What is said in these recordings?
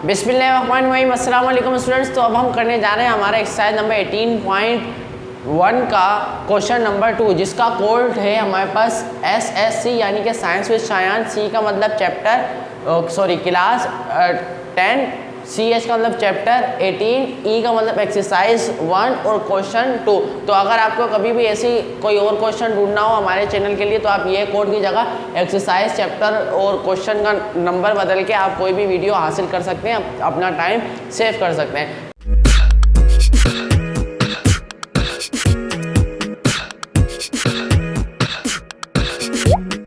बिस्मिल्लाहिर्रहमानिर्रहीम, अस्सलाम वालेकुम स्टूडेंट्स। तो अब हम करने जा रहे हैं हमारा एक्सरसाइज नंबर 18.1 का क्वेश्चन नंबर 2, जिसका कोड है हमारे पास SSC यानी कि साइंस विद शायान। सी का मतलब चैप्टर क्लास 10, CH का मतलब चैप्टर 18, E का मतलब एक्सरसाइज 1 और क्वेश्चन 2। तो अगर आपको कभी भी ऐसी कोई और क्वेश्चन ढूंढना हो हमारे चैनल के लिए तो आप ये कोड की जगह एक्सरसाइज, चैप्टर और क्वेश्चन का नंबर बदल के आप कोई भी वीडियो हासिल कर सकते हैं, अपना टाइम सेव कर सकते हैं।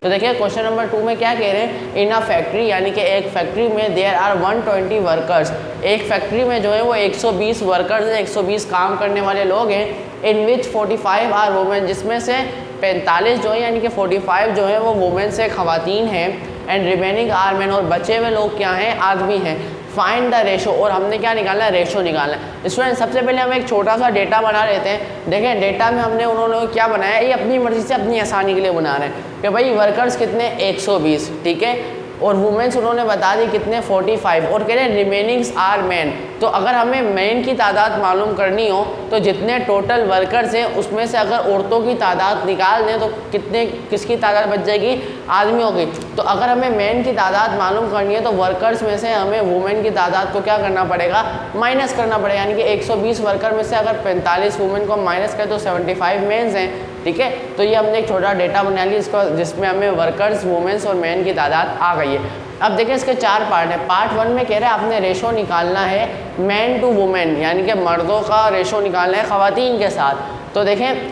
तो देखिए क्वेश्चन नंबर 2 में क्या कह रहे हैं, इन अ फैक्ट्री यानी कि एक फैक्ट्री में देयर आर 120 वर्कर्स। एक फैक्ट्री में जो है वो 120 वर्कर्स हैं, 120 काम करने वाले लोग हैं। इन विच 45 आर वुमेन, जिसमें से 45 जो है यानी कि 45 जो है वो वुमेन से खवातीन हैं। एंड रिमेनिंग आर मैन, और बचे हुए लोग क्या हैं, आदमी हैं। फाइंड द रेशो, और हमने क्या निकालना है, रेशो निकालना है। स्टूडेंट सबसे पहले हम एक छोटा सा डेटा बना लेते हैं। देखें डेटा में उन्होंने क्या बनाया, ये अपनी मर्जी से अपनी आसानी के लिए बना रहे हैं कि भाई वर्कर्स कितने 120, ठीक है, और वुमेन्स उन्होंने बता दी कितने 45, और कह रहे हैं रिमेनिंग्स आर मैन। तो अगर हमें मैन की तादाद मालूम करनी हो तो जितने टोटल वर्कर्स हैं उसमें से अगर औरतों की तादाद निकाल दें तो किसकी तादाद बच जाएगी, आदमियों की। तो अगर हमें मैन की तादाद मालूम करनी है तो वर्कर्स में से हमें वुमेन की तादाद को क्या करना पड़ेगा, माइनस करना पड़ेगा। यानी कि 120 वर्कर में से अगर 45 वुमेन को माइनस करें तो 75 मेन्स हैं, ठीक है। तो ये हमने एक छोटा डेटा बना लिया इसको, जिसमें हमें वर्कर्स, वुमेन्स और मैन की तादाद आ गई है। अब देखें इसके 4 पार्ट हैं। पार्ट 1 में कह रहे हैं आपने रेशो निकालना है मैन टू वुमेन, यानी कि मर्दों का रेशो निकालना है ख़वातीन के साथ। तो देखें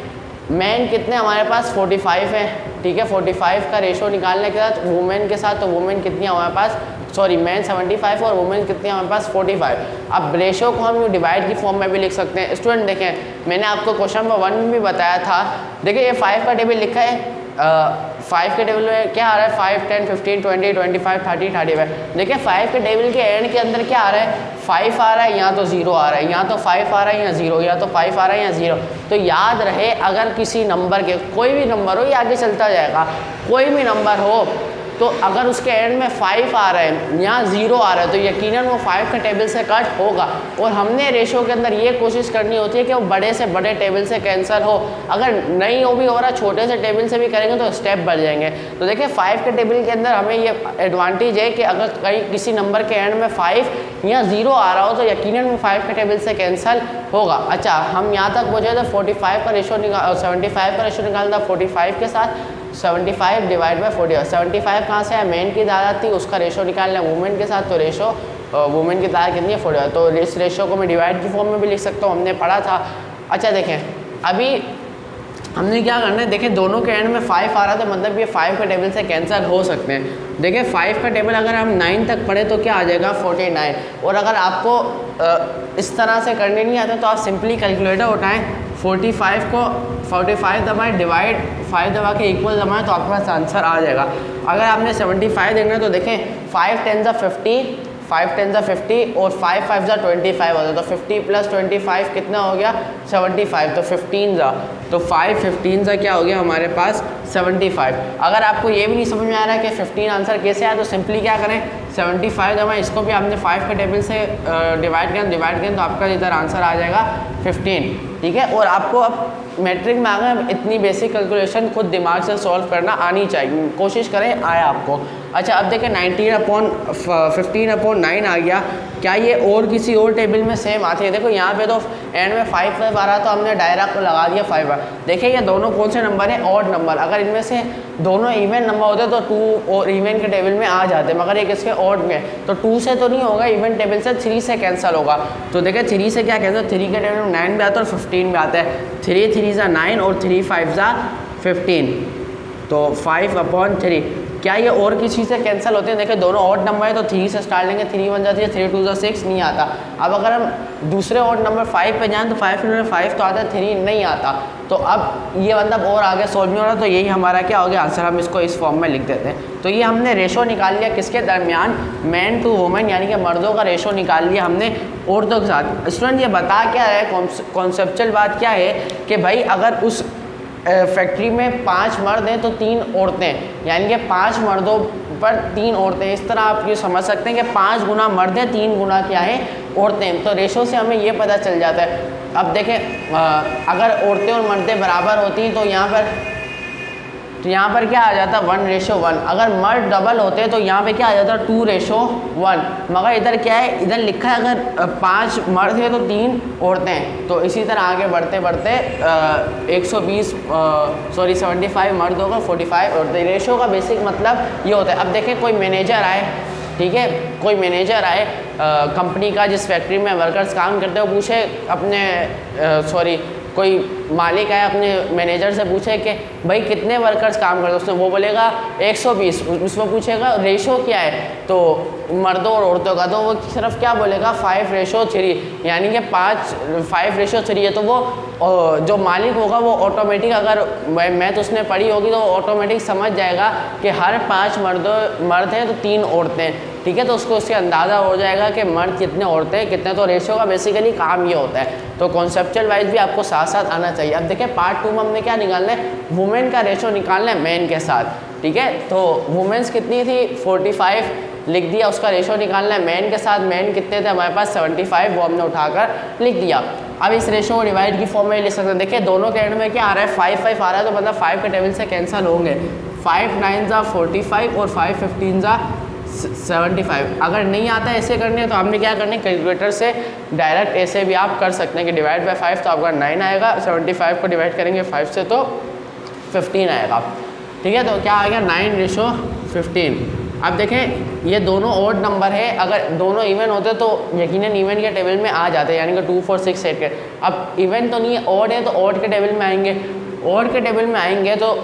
मैन कितने हमारे पास 45 है, ठीक है, 45 का रेशो निकालने के साथ वुमेन के साथ, तो वुमेन कितनी हमारे पास, मैन 75 और वुमेन कितनी हमारे पास 45। अब रेशो को हम डिवाइड की फॉर्म में भी लिख सकते हैं। स्टूडेंट देखें मैंने आपको क्वेश्चन नंबर 1 में भी बताया था। देखिए ये 5 का टेबल लिखा है, 5 के टेबल में क्या आ रहा है, 5, 10, 15, 20, 25, 30, 35। देखिए 5 के टेबल के एंड के अंदर क्या आ रहा है, 5 आ रहा है, यहाँ तो 0 आ रहा है, यहाँ तो 5 आ रहा है, यहाँ 0, यहाँ तो 5 आ रहा है, यहाँ 0। तो याद रहे अगर किसी नंबर के, कोई भी नंबर हो, ये आगे चलता जाएगा, कोई भी नंबर हो तो अगर उसके एंड में 5 आ रहा है, यहाँ 0 आ रहा है, तो यकीनन वो 5 के टेबल से कट होगा। और हमने रेशो के अंदर ये कोशिश करनी होती है कि वो बड़े से बड़े टेबल से कैंसिल हो। अगर नहीं हो भी हो रहा, छोटे से टेबल से भी करेंगे तो स्टेप बढ़ जाएंगे। तो देखिए 5 के टेबल के अंदर हमें ये एडवांटेज है कि अगर कहीं किसी नंबर के एंड में 5 या 0 आ रहा हो तो यकीनन वो 5 के टेबल से कैंसिल होगा। अच्छा हम यहाँ तक पहुँचे तो 75 का रेशो 75 का रेशो निकालना 45 के साथ, 75 डिवाइड बाई 40। 75 कहाँ से है, मैन की तादाद थी, उसका रेशो निकालना है वुमेन के साथ, तो रेशो वुमेन की तादाद कितनी है 40। तो इस रेशो को मैं डिवाइड की फॉर्म में भी लिख सकता हूँ, हमने पढ़ा था। अच्छा देखें अभी हमने क्या करना है, देखें दोनों के एंड में 5 आ रहा था, मतलब ये 5 के टेबल से कैंसिल हो सकते हैं। देखिए 5 का टेबल अगर हम 9 तक पढ़े तो क्या आ जाएगा 49। और अगर आपको इस तरह से करने नहीं आता तो आप सिंपली कैलकुलेटर उठाएं, 45 को 45 दबाएं, डिवाइड 5 दबा के इक्वल दबाएं तो आपके पास आंसर आ जाएगा। अगर आपने 75 देखना है तो देखें 5 10 50, 5 10 50 और 5 5 25 होता है, तो 50 प्लस 25 कितना हो गया 75, तो 15 तो 5 15 क्या हो गया हमारे पास 75। अगर आपको ये भी नहीं समझ में आ रहा है कि 15 आंसर कैसे आया तो सिंपली क्या करें, 75 दबाएं, इसको भी आपने 5 के टेबल से डिवाइड करें तो आपका इधर आंसर आ जाएगा 15, ठीक है। और आपको अब मैट्रिक में आ गए, इतनी बेसिक कैलकुलेशन खुद दिमाग से सॉल्व करना आनी चाहिए, कोशिश करें आए आपको। अच्छा अब देखें 15/9 आ गया, क्या ये और किसी और टेबल में सेम आती है। देखो यहाँ पे तो एंड में 5 आ रहा तो हमने डायरेक्ट लगा दिया 5। देखिए ये दोनों कौन से नंबर हैं, ऑड नंबर। अगर इनमें से दोनों इवन नंबर होते तो 2 और इवन के टेबल में आ जाते, मगर एक इसके ऑड में, तो 2 से तो नहीं होगा, इवन टेबल से 3 से कैंसिल होगा। तो देखिए 3 से क्या कैंसिल, 3 के टेबल में 9 भी आता है और 15 भी आता है, 3 3 9 और 3 5 15, तो 5/3। क्या ये और किसी से कैंसिल होते हैं, देखिए दोनों ऑड नंबर है तो 3 से स्टार्ट लेंगे, 3 1 जाती है, 3 2 6 नहीं आता। अब अगर हम दूसरे ऑड नंबर 5 पे जाएं तो 5 तो आता है, 3 नहीं आता। तो अब ये मतलब और आगे सोल्व नहीं हो रहा, तो यही हमारा क्या हो गया आंसर, हम इसको इस फॉर्म में लिख देते हैं। तो ये हमने रेशो निकाल लिया किसके दरमियान, मैन टू वुमेन, यानी कि मर्दों का रेशो निकाल लिया हमने औरतों के साथ। स्टूडेंट ये बता क्या है, कॉन्सेप्चुअल बात क्या है कि भाई अगर उस फैक्ट्री में 5 मर्द हैं तो 3 औरतें, यानी कि 5 मर्दों पर 3 औरतें। इस तरह आप ये समझ सकते हैं कि 5 गुना मर्द है, 3 गुना क्या है औरतें। तो रेशो से हमें ये पता चल जाता है। अब देखें अगर औरतें और मर्दें बराबर होती तो यहाँ पर क्या आ जाता 1:1। अगर मर्द डबल होते तो यहाँ पे क्या आ जाता 2:1। मगर इधर क्या है, इधर लिखा है अगर 5 मर्द है तो 3 औरतें। तो इसी तरह आगे बढ़ते बढ़ते 75 मर्द होगा, 45 औरतें। रेशो का बेसिक मतलब ये होता है। अब देखें कोई मैनेजर आए, ठीक है, कोई मैनेजर आए कंपनी का, जिस फैक्ट्री में वर्कर्स काम करते हो, पूछे अपने कोई मालिक आए अपने मैनेजर से पूछे कि भाई कितने वर्कर्स काम करते हैं, उसने वो बोलेगा 120। उसमें पूछेगा रेशो क्या है तो मर्दों और औरतों का, तो वो सिर्फ क्या बोलेगा 5:3, यानी कि 5:3 है। तो वो जो मालिक होगा वो ऑटोमेटिक, अगर मैथ उसने पढ़ी होगी तो ऑटोमेटिक समझ जाएगा कि हर 5 मर्द हैं तो 3 औरतें, ठीक है। तो उससे अंदाज़ा हो जाएगा कि मर्द कितने औरतें कितने। तो रेशो का बेसिकली काम ये होता है। तो कॉन्सेप्चुअल वाइज भी आपको साथ साथ आना चाहिए। अब देखिए पार्ट 2 में हमने क्या निकालना है, वुमेन का रेशो निकालना है मैन के साथ, ठीक है। तो वुमेन्स कितनी थी 45 लिख दिया, उसका रेशो निकालना है मैन के साथ। मैन कितने थे हमारे पास 75, वो हमने उठाकर लिख दिया। अब इस रेशो को डिवाइड की फॉर्म में लिख सकते हैं। देखिए दोनों के एंड में क्या आ रहा है 5 आ रहा है, तो मतलब 5 के टेबल से कैंसिल होंगे। 5 9 45 और 5 15 75। अगर नहीं आता है ऐसे करने तो आपने क्या करना है, कैलकुलेटर से डायरेक्ट ऐसे भी आप कर सकते हैं कि डिवाइड बाय 5 तो आपका 9 आएगा, 75 को डिवाइड करेंगे 5 से तो 15 आएगा, ठीक है। तो क्या आ गया 9:15। अब देखें ये दोनों ऑड नंबर है, अगर दोनों इवन होते तो यकीनन इवन के टेबल में आ जाते, यानी कि 2 4 6 8 के। अब इवन तो नहीं है, ऑड है, तो ऑड के टेबल में आएंगे। ऑड के टेबल में आएंगे तो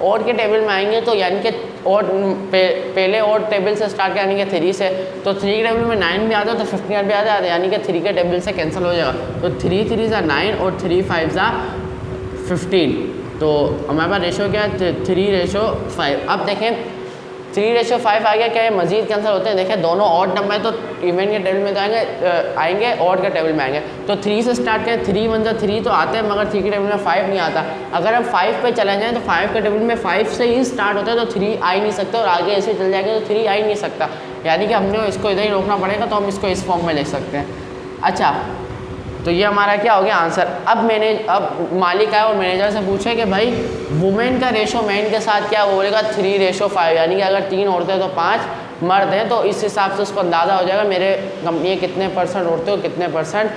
ऑड के टेबल में आएंगे तो यानी कि ऑड पहले ऑड टेबल से स्टार्ट यानी कि 3 से, तो 3 के टेबल में 9 भी आता है तो 15 भी आता है, यानी कि 3 के टेबल से कैंसिल हो जाएगा। तो 3 3 ज़ा 9 और 3 5 ज़ा 15। तो हमारे पास रेशो क्या है 3:5। अब देखें 3:5 आ गया, क्या है मजीद कैंसिल होते हैं। देखें दोनों ऑड नंबर है तो इवन के टेबल में तो आएंगे ऑड के टेबल में आएंगे। तो 3 से स्टार्ट करें, 3 1 ज़ा 3 तो आते हैं, मगर 3 के टेबल में 5 नहीं आता। अगर हम 5 पे चले जाएँ तो 5 के टेबल में 5 से ही स्टार्ट होता है, तो 3 आ ही नहीं सकते, और आगे ऐसे चल जाएंगे तो 3 आ ही नहीं सकता, यानी कि हमने इसको इधर ही रोकना पड़ेगा। तो हम इसको इस फॉर्म में लिख सकते हैं। अच्छा, तो ये हमारा क्या हो गया आंसर। अब मालिक आया और मैनेजर से पूछे कि भाई वुमेन का रेशो मैन के साथ क्या, वो बोलेगा 3:5, यानी कि अगर 3 औरतें तो 5 मर्द हैं, तो इस हिसाब से उसको अंदाज़ा हो जाएगा मेरे कंपनी में कितने % औरतें और कितने %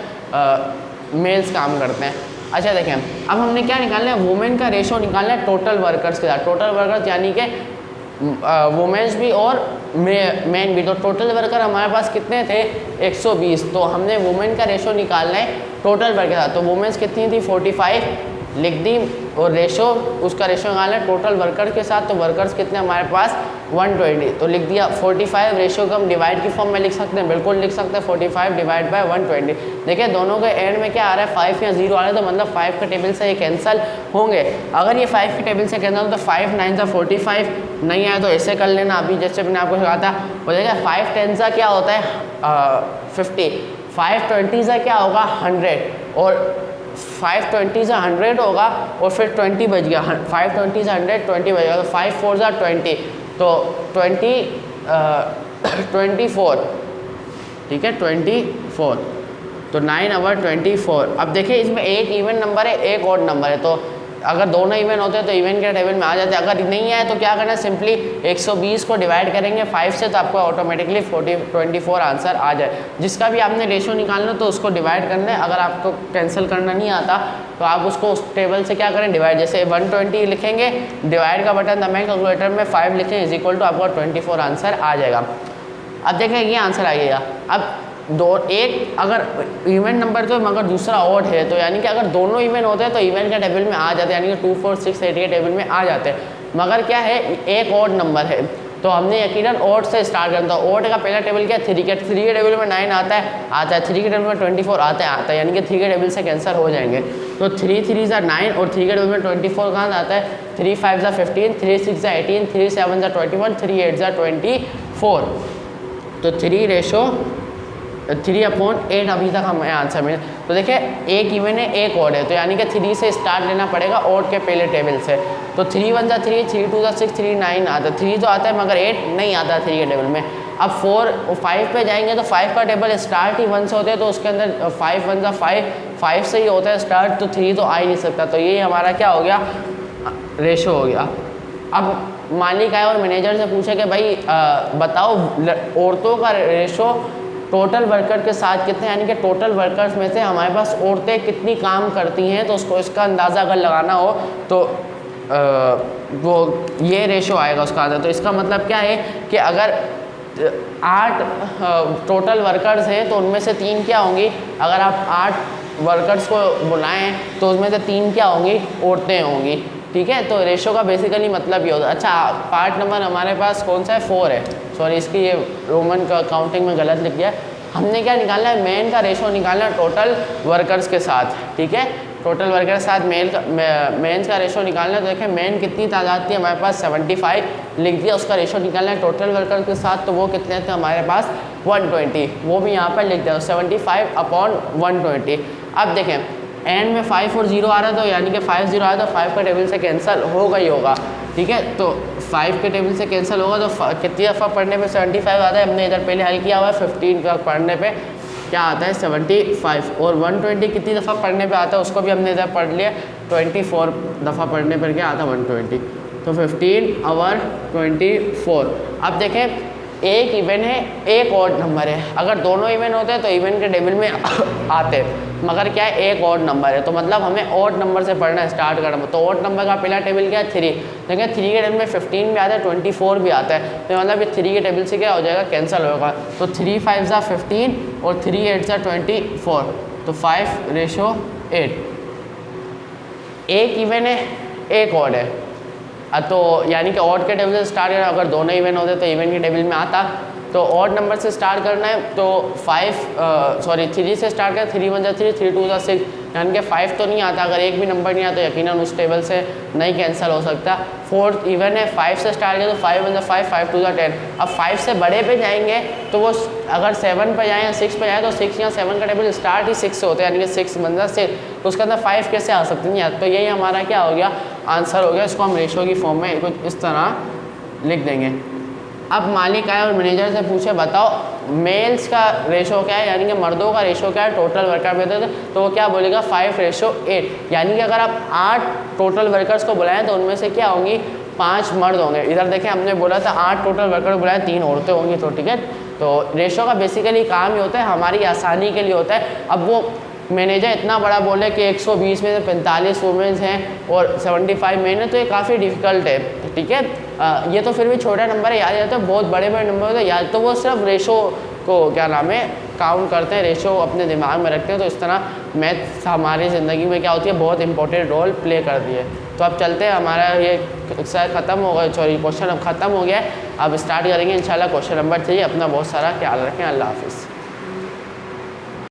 मेल्स काम करते हैं। अच्छा देखें अब हमने क्या निकालना है, वुमेन का रेशो निकालना है टोटल वर्कर्स के साथ। टोटल वर्कर्स यानी कि वुमेन्स भी और मैन भी। तो टोटल वर्कर हमारे पास कितने थे 120। तो हमने वुमेन का रेशो निकालना है टोटल वर्कर के साथ। तो वुमेन्स कितनी थी 45 लिख दी, और रेशो उसका रेशो निकालना है टोटल वर्कर के साथ। तो वर्कर्स कितने हमारे पास 120, तो लिख दिया 45। रेशो को हम डिवाइड की फॉर्म में लिख सकते हैं, बिल्कुल लिख सकते हैं 45 डिवाइड बाय 120। देखिए दोनों के एंड में क्या आ रहा है 5 या 0 आ रहा है, तो मतलब 5 के टेबल से ये कैंसिल होंगे। अगर ये 5 के टेबल से कैंसिल तो 5 9 ज़ा 45 नहीं आया तो ऐसे कर लेना, अभी जैसे मैंने आपको कहा था। हो जाएगा 5 10 ज़ा क्या होता है 50, 5 20 ज़ा क्या होगा 100, और 5 20 ज़ा 100 होगा, और फिर 20 बच गया। 5 20 ज़ा 100 20 बच गया, तो 5 4 ज़ा 20, तो 24, ठीक है 24। तो 9 ओवर 24। अब देखिए इसमें एक इवन नंबर है, एक ऑड नंबर है, तो अगर दोनों इवन होते हैं तो इवन के टेबल में आ जाते हैं। अगर नहीं आए तो क्या करना है, सिंपली 120 को डिवाइड करेंगे 5 से, तो आपको ऑटोमेटिकली 24 आंसर आ जाए। जिसका भी आपने रेशो निकालना तो उसको डिवाइड करना है। अगर आपको कैंसिल करना नहीं आता तो आप उसको उस टेबल से क्या करें डिवाइड, जैसे 120 लिखेंगे, डिवाइड का बटन दबाएं, कैलकुलेटर में 5 लिखें इज इक्वल टू आपको 24 आंसर आ जाएगा। अब देखें ये आंसर आइएगा। अब एक अगर इवन नंबर तो मगर दूसरा ऑड है, तो यानी कि अगर दोनों इवन होते हैं तो इवन के टेबल में आ जाते हैं, यानी कि 2 4 6 8 के टेबल में आ जाते हैं। मगर क्या है एक ऑड नंबर है, तो हमने यकीनन ऑड से स्टार्ट करना था। ऑड का पहला टेबल क्या है 3 के टेबल में 9 आता है 3 के टेबल में 24 आता है, यानी कि 3 के टेबल से कैंसिल हो जाएंगे। तो 3 3 ज़ा 9 और 3 के टेबल में 24 कहाँ से आता है, 3 5 ज़ा 15, 3 6 ज़ा 18, 3 7 ज़ा 21, 3 8 ज़ा 24। तो 3/8 अभी तक हमें आंसर मिले। तो देखिए एक इवन है एक ऑड है, तो यानी कि 3 से स्टार्ट लेना पड़ेगा ऑड के पहले टेबल से। तो 3 1 जा 3, 3 2 जा 6, 3 9 आता है, 3 तो आता है मगर 8 नहीं आता 3 के टेबल में। अब 4 5 पे जाएंगे तो 5 का टेबल स्टार्ट ही 1 से होते हैं, तो उसके अंदर 5 1 जा 5, 5 से ही होता है स्टार्ट, तो 3 तो आ ही नहीं सकता। तो ये हमारा क्या हो गया, रेशो हो गया। अब मालिक आए और मैनेजर से पूछे कि भाई बताओ औरतों का रेशो टोटल वर्कर के साथ कितने, यानी कि टोटल वर्कर्स में से हमारे पास औरतें कितनी काम करती हैं, तो उसको इसका अंदाज़ा अगर लगाना हो तो वो ये रेशो आएगा उसका आंसर। तो इसका मतलब क्या है कि अगर 8 टोटल वर्कर्स हैं तो उनमें से 3 क्या होंगी, अगर आप 8 वर्कर्स को बुलाएं तो उसमें से 3 क्या होंगी, औरतें होंगी। ठीक है, तो रेशो का बेसिकली मतलब ये होता है। अच्छा, पार्ट नंबर हमारे पास कौन सा है, 4 है, सॉरी इसकी ये रोमन का काउंटिंग में गलत लिख दिया है। हमने क्या निकालना है, मैन का रेशो निकालना है टोटल वर्कर्स के साथ। ठीक है, टोटल वर्कर के साथ मेंस का रेशो निकालना है। तो देखें मैन कितनी तादाद थी हमारे पास, 75 लिख दिया, उसका रेशो निकालना है टोटल वर्कर के साथ, तो वो कितने थे हमारे पास 120, वो भी यहाँ पर लिख दिया 75/120। अब देखें एंड में 5 और 0 आ रहा है, तो यानी कि 5 0 आ रहा है तो 5 का टेबल से कैंसिल होगा ही होगा। ठीक है, तो 5 के टेबल से कैंसिल होगा तो कितनी दफ़ा पढ़ने पे 75 आता है, हमने इधर पहले हल किया हुआ है। 15 का पढ़ने पे क्या आता है 75, और 120 कितनी दफ़ा पढ़ने पे आता है उसको भी हमने इधर पढ़ लिया, 24 दफ़ा पढ़ने पर क्या आता है 120, तो 15/24। अब देखें एक इवन है, एक ऑड नंबर है, अगर दोनों इवन होते हैं तो इवन के टेबल में आते हैं, मगर क्या है एक ऑड नंबर है, तो मतलब हमें ऑड नंबर से पढ़ना स्टार्ट करना। तो ऑड नंबर का पहला टेबल क्या है 3, देखिए 3 के टेबल में 15 भी आता है, 24 भी आता है, तो मतलब ये 3 के टेबल से क्या हो जाएगा, कैंसिल होगा। तो 3 5 जा 15 और 3 8 जा 24, तो 5/8। एक इवन है, एक ऑड है, तो यानी कि ऑड के टेबल से स्टार्ट करना, अगर दोनों इवन होते तो इवन के टेबल में आता, तो ऑड नंबर से स्टार्ट करना है। तो 3 से स्टार्ट करें, 3 1 जा 3, 3 2 जा 6, यानी कि 5 तो नहीं आता, अगर एक भी नंबर नहीं आता तो यकीनन उस टेबल से नहीं कैंसिल हो सकता। 4 इवन है, 5 से स्टार्ट करें तो 5 1 जा 5, 5 2 जा 10। अब 5 से बड़े पे जाएंगे तो वो अगर 7 पे जाए या 6 पे जाए तो 6 या 7 का टेबल स्टार्ट ही 6 से होता है, यानी कि 6 1 जा 6, तो उसके अंदर 5 कैसे आ सकते नहीं आता। तो यही हमारा क्या हो गया, आंसर हो गया। इसको हम रेशो की फॉर्म में कुछ इस तरह लिख देंगे। अब मालिक आए और मैनेजर से पूछे बताओ मेल्स का रेशो क्या है, यानी कि मर्दों का रेशो क्या है टोटल वर्कर में, तो वो क्या बोलेगा 5/8, यानी कि अगर आप 8 टोटल वर्कर्स को बुलाएं तो उनमें से क्या होंगी 5 मर्द होंगे। इधर देखें हमने बोला था 8 टोटल वर्कर बुलाएं 3 औरतें होंगी, तो ठीक है। तो रेशो का बेसिकली काम ही होता है हमारी आसानी के लिए होता है। अब वो मैनेजर इतना बड़ा बोले कि 120 में से 45 वुमेंस हैं और 75 मेन है, तो ये काफ़ी डिफ़िकल्ट है। ठीक है, ये तो फिर भी छोटा नंबर है, याद रहता है, बहुत बड़े बड़े नंबर होते हैं याद, तो वो सिर्फ रेशो को क्या नाम है काउंट करते हैं, रेशो अपने दिमाग में रखते हैं। तो इस तरह मैथ्स हमारी ज़िंदगी में क्या होती है, बहुत इंपॉर्टेंट रोल प्ले करती है। तो अब चलते हैं, हमारा ये एक्सरसाइज ख़त्म हो गया, सॉरी क्वेश्चन अब ख़त्म हो गया है, अब स्टार्ट करेंगे इंशाल्लाह क्वेश्चन नंबर 3। अपना बहुत सारा ख्याल रखें, अल्लाह हाफिज़।